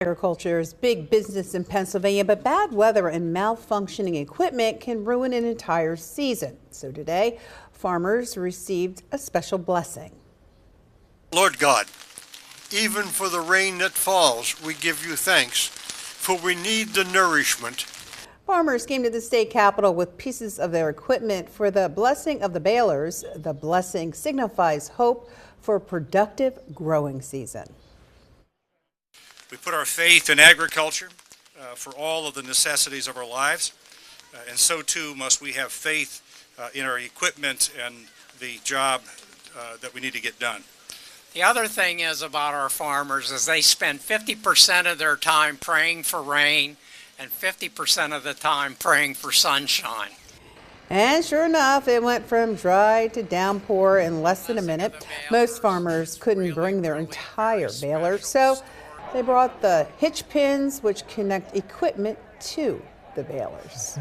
Agriculture is big business in Pennsylvania, but bad weather and malfunctioning equipment can ruin an entire season. So today, farmers received a special blessing. Lord God, even for the rain that falls, we give you thanks, for we need the nourishment. Farmers came to the state capitol with pieces of their equipment for the blessing of the Balers. The blessing signifies hope for a productive growing season. We put our faith in agriculture for all of the necessities of our lives, and so too must we have faith in our equipment and the job that we need to get done. The other thing is about our farmers is they spend 50% of their time praying for rain and 50% of the time praying for sunshine. And sure enough, it went from dry to downpour in less than a minute. Most farmers couldn't bring their entire baler, so they brought the hitch pins which connect equipment to the balers.